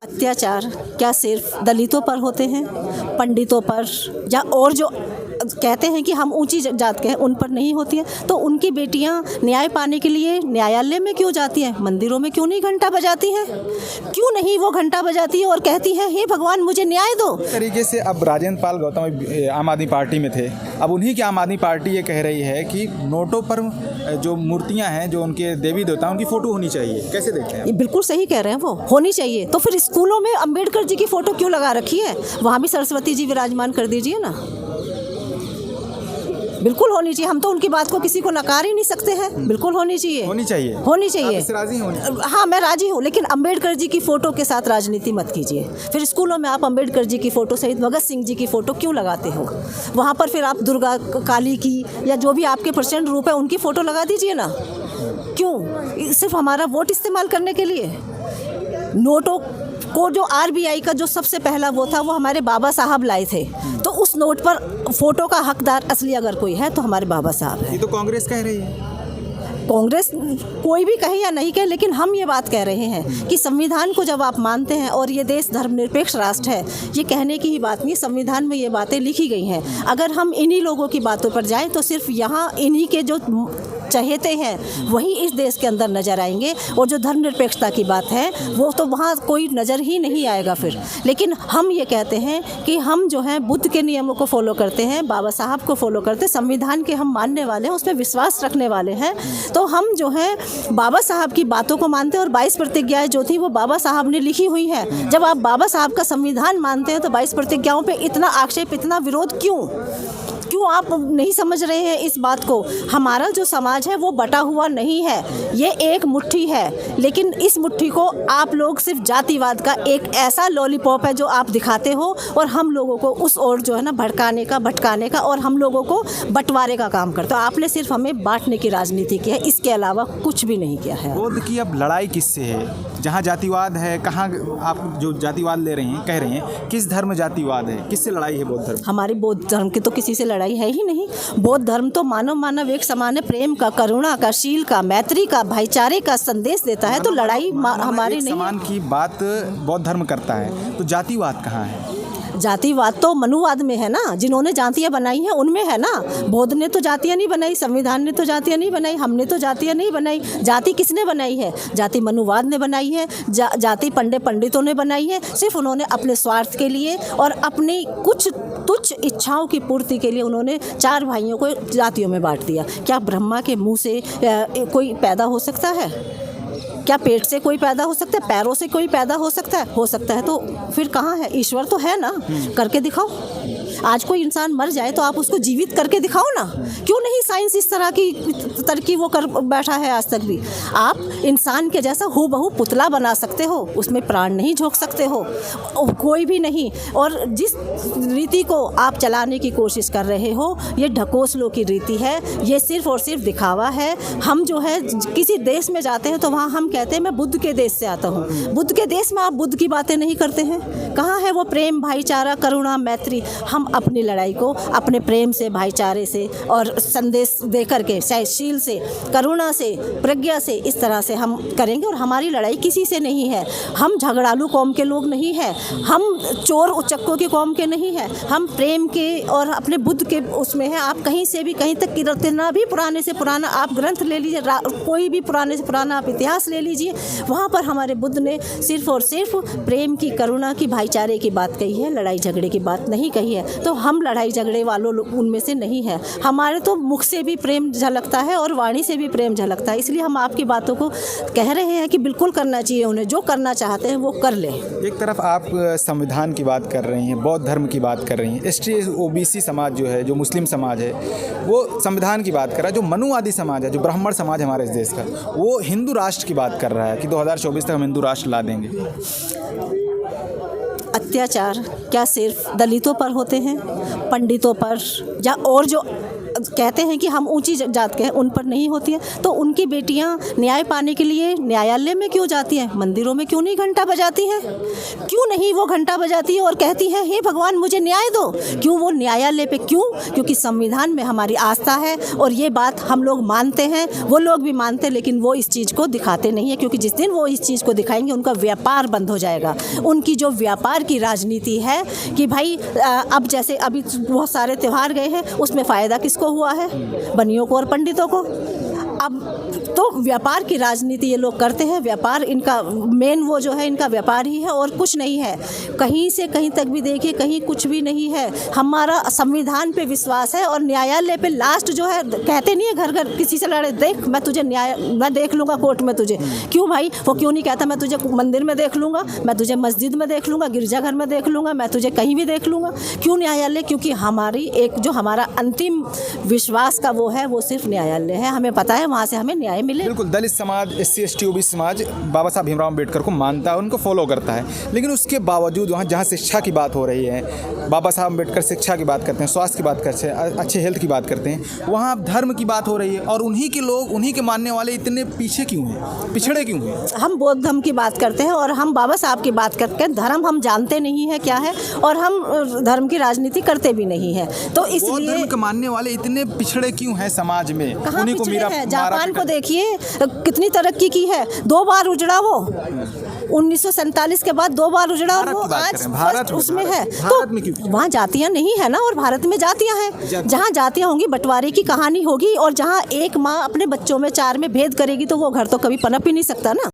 अत्याचार क्या सिर्फ दलितों पर होते हैं, पंडितों पर या और जो कहते हैं कि हम ऊंची जात के हैं उन पर नहीं होती है? तो उनकी बेटियां न्याय पाने के लिए न्यायालय में क्यों जाती हैं? मंदिरों में क्यों नहीं घंटा बजाती हैं? क्यों नहीं वो घंटा बजाती है और कहती हैं हे भगवान मुझे न्याय दो? इस तरीके से अब राजेंद्र पाल गौतम आम आदमी पार्टी में थे, अब उन्हीं की आम आदमी पार्टी ये कह रही है कि नोटों पर जो मूर्तियां हैं, जो उनके देवी देवता उनकी फ़ोटो होनी चाहिए। कैसे देखते हैं? ये बिल्कुल सही कह रहे हैं, वो होनी चाहिए। तो फिर स्कूलों में अंबेडकर जी की फ़ोटो क्यों लगा रखी है? वहाँ भी सरस्वती जी विराजमान कर दीजिए ना। बिल्कुल होनी चाहिए, हम तो उनकी बात को किसी को नकार ही नहीं सकते हैं। बिल्कुल होनी चाहिए, होनी चाहिए, होनी चाहिए। आप इससे राजी हैं? हाँ मैं राजी हूँ, लेकिन अंबेडकर जी की फ़ोटो के साथ राजनीति मत कीजिए। फिर स्कूलों में आप अंबेडकर जी की फ़ोटो सहित भगत सिंह जी की फ़ोटो क्यों लगाते हो? वहाँ पर फिर आप दुर्गा काली की या जो भी आपके प्रचंड रूप है उनकी फ़ोटो लगा दीजिए ना। क्यों? सिर्फ हमारा वोट इस्तेमाल करने के लिए? नोटों को जो आरबीआई का जो सबसे पहला वो था वो हमारे बाबा साहब लाए थे, तो उस नोट पर फोटो का हकदार असली अगर कोई है तो हमारे बाबा साहब है। ये तो कांग्रेस कह रही है। कांग्रेस कोई भी कहे या नहीं कहे, लेकिन हम ये बात कह रहे हैं कि संविधान को जब आप मानते हैं और ये देश धर्मनिरपेक्ष राष्ट्र है, ये कहने की ही बात नहीं, संविधान में ये बातें लिखी गई हैं। अगर हम इन्हीं लोगों की बातों पर जाएं तो सिर्फ यहाँ इन्हीं के जो चहेते हैं वही इस देश के अंदर नज़र आएंगे, और जो धर्मनिरपेक्षता की बात है वो तो वहाँ कोई नज़र ही नहीं आएगा फिर। लेकिन हम ये कहते हैं कि हम जो है बुद्ध के नियमों को फॉलो करते हैं, बाबा साहब को फॉलो करते हैं, संविधान के हम मानने वाले हैं, उसमें विश्वास रखने वाले हैं। तो हम जो है बाबा साहब की बातों को मानते हैं, और 22 प्रतिज्ञाएं जो थी वो बाबा साहब ने लिखी हुई हैं। जब आप बाबा साहब का संविधान मानते हैं तो 22 प्रतिज्ञाओं पे इतना आक्षेप, इतना विरोध क्यों? आप नहीं समझ रहे हैं इस बात को? हमारा जो समाज है वो बटा हुआ नहीं है, ये एक मुट्ठी है। लेकिन इस मुट्ठी को आप लोग सिर्फ जातिवाद का एक ऐसा लॉलीपॉप है जो आप दिखाते हो, और हम लोगों को उस ओर जो है ना भड़काने का, भटकाने का, और हम लोगों को बंटवारे का काम करते हो। आपने सिर्फ हमें बांटने की राजनीति की है, इसके अलावा कुछ भी नहीं किया है। बौद्ध की अब लड़ाई किससे है? जहाँ जातिवाद है, कहाँ आप जो जातिवाद ले रहे हैं, कह रहे हैं, किस धर्म जातिवाद है? किससे लड़ाई है बौद्ध धर्म? हमारी बौद्ध धर्म की तो किसी से लड़ाई है ही नहीं। बौद्ध धर्म तो मानव मानव एक समान है, प्रेम का, करुणा का, शील का, मैत्री का, भाईचारे का संदेश देता है। तो लड़ाई हमारी नहीं है। समान की बात बौद्ध धर्म करता है, तो जातिवाद कहाँ है? जातिवाद तो मनुवाद में है ना, जिन्होंने जातियाँ बनाई हैं उनमें है ना। बौद्ध ने तो जातियाँ नहीं बनाई, संविधान ने तो जातियाँ नहीं बनाई, हमने तो जातियाँ नहीं बनाई। जाति किसने बनाई है? जाति मनुवाद ने बनाई है, जाति पंडितों ने बनाई है। सिर्फ उन्होंने अपने स्वार्थ के लिए और अपनी कुछ तुच्छ इच्छाओं की पूर्ति के लिए उन्होंने 4 भाइयों को जातियों में बांट दिया। क्या ब्रह्मा के मुँह से कोई पैदा हो सकता है? क्या पेट से कोई पैदा हो सकता है? पैरों से कोई पैदा हो सकता है? हो सकता है। तो फिर कहाँ है ईश्वर? तो है ना, करके दिखाओ। आज कोई इंसान मर जाए तो आप उसको जीवित करके दिखाओ ना। क्यों नहीं साइंस इस तरह की तरक्की वो कर बैठा है आज तक भी। आप इंसान के जैसा हूबहू पुतला बना सकते हो, उसमें प्राण नहीं झोंक सकते हो, कोई भी नहीं। और जिस रीति को आप चलाने की कोशिश कर रहे हो ये ढकोसलों की रीति है, ये सिर्फ और सिर्फ दिखावा है। हम जो है किसी देश में जाते हैं तो वहाँ हम कहते हैं मैं बुद्ध के देश से आता हूँ। बुद्ध के देश में आप बुद्ध की बातें नहीं करते हैं। कहाँ है वो प्रेम, भाईचारा, करुणा, मैत्री? हम अपनी लड़ाई को अपने प्रेम से, भाईचारे से और संदेश दे करके, शील से, करुणा से, प्रज्ञा से, इस तरह से हम करेंगे। और हमारी लड़ाई किसी से नहीं है। हम झगड़ालू कौम के लोग नहीं हैं, हम चोर उचक्कों की कौम के नहीं हैं। हम प्रेम के और अपने बुद्ध के उसमें हैं। आप कहीं से भी कहीं तक कितना भी पुराने से पुराना आप ग्रंथ ले लीजिए, कोई भी पुराने से पुराना आप इतिहास ले लीजिए, वहाँ पर हमारे बुद्ध ने सिर्फ और सिर्फ प्रेम की, करुणा की, भाईचारे की बात कही है, लड़ाई झगड़े की बात नहीं कही है। तो हम लड़ाई झगड़े वालों उनमें से नहीं है। हमारे तो मुख से भी प्रेम झलकता है और वाणी से भी प्रेम झलकता है। इसलिए हम आपकी बातों को कह रहे हैं कि बिल्कुल करना चाहिए, उन्हें जो करना चाहते हैं वो कर लें। एक तरफ आप संविधान की बात कर रही हैं, बौद्ध धर्म की बात कर रही हैं, एसटी ओबीसी समाज जो है, जो मुस्लिम समाज है, वो संविधान की बात कर रहा है। जो मनुवादी समाज है, जो ब्राह्मण समाज हमारे इस देश का, वो हिंदू राष्ट्र की बात कर रहा है कि 2024 तक हम हिंदू राष्ट्र ला देंगे। अत्याचार क्या सिर्फ दलितों पर होते हैं, पंडितों पर या और जो कहते हैं कि हम ऊंची जात के हैं, उन पर नहीं होती है। तो उनकी बेटियां न्याय पाने के लिए न्यायालय में क्यों जाती हैं? मंदिरों में क्यों नहीं घंटा बजाती हैं? क्यों नहीं वो घंटा बजाती है और कहती है हे भगवान मुझे न्याय दो? क्यों वो न्यायालय पे क्यों? क्योंकि संविधान में हमारी आस्था है और ये बात हम लोग मानते हैं, वो लोग भी मानते हैं, लेकिन वो इस चीज़ को दिखाते नहीं है, क्योंकि जिस दिन वो इस चीज़ को दिखाएंगे उनका व्यापार बंद हो जाएगा। उनकी जो व्यापार की राजनीति है कि भाई अब जैसे अभी बहुत सारे त्यौहार गए हैं, उसमें फ़ायदा किसको हुआ है? बनियों को और पंडितों को। अब तो व्यापार की राजनीति ये लोग करते हैं। व्यापार इनका मेन वो जो है इनका व्यापार ही है और कुछ नहीं है। कहीं से कहीं तक भी देखिए, कहीं कुछ भी नहीं है। हमारा संविधान पे विश्वास है और न्यायालय पे लास्ट जो है, कहते नहीं है घर घर किसी से लड़े देख मैं तुझे मैं देख लूँगा कोर्ट में तुझे। क्यों भाई? वो क्यों नहीं कहता मैं तुझे मंदिर में देख लूँगा, मैं तुझे मस्जिद में देख लूँगा, गिरजाघर में देख लूँगा, मैं तुझे कहीं भी देख लूँगा? क्यों न्यायालय? क्योंकि हमारी एक जो हमारा अंतिम विश्वास का वो है, वो सिर्फ न्यायालय है। हमें पता है वहाँ से हमें न्याय मिले। बिल्कुल, दलित समाज, SC ST OBC समाज बाबा साहब भीमराव अम्बेडकर को मानता है, उनको फॉलो करता है, लेकिन उसके बावजूद वहाँ जहाँ शिक्षा की बात हो रही है, बाबा साहब अम्बेडकर शिक्षा की बात करते हैं, स्वास्थ्य की बात करते हैं, अच्छे हेल्थ की बात करते हैं, वहाँ अब धर्म की बात हो रही है और उन्हीं के लोग, उन्हीं के मानने वाले इतने पीछे क्यों हैं, पिछड़े क्यों हैं? हम बौद्ध धर्म की बात करते हैं और हम बाबा साहब की बात करते हैं। धर्म हम जानते नहीं है क्या है और हम धर्म की राजनीति करते भी नहीं है। तो इसलिए धर्म के मानने वाले इतने पिछड़े क्यों हैं समाज में? कहाँ पिछड़े हैं? जापान को देखिए कितनी तरक्की की है, 2 बार उजड़ा वो। 1947 के बाद 2 बार उजड़ा और वो आज भारत उसमें है। भारत में क्यों? वहाँ जातियाँ नहीं है ना, और भारत में जातियाँ हैं। जहाँ जातियाँ होंगी बंटवारे की कहानी होगी, और जहाँ एक माँ अपने बच्चों में 4 में भेद करेगी तो वो घर तो कभी पनप ही नहीं सकता ना।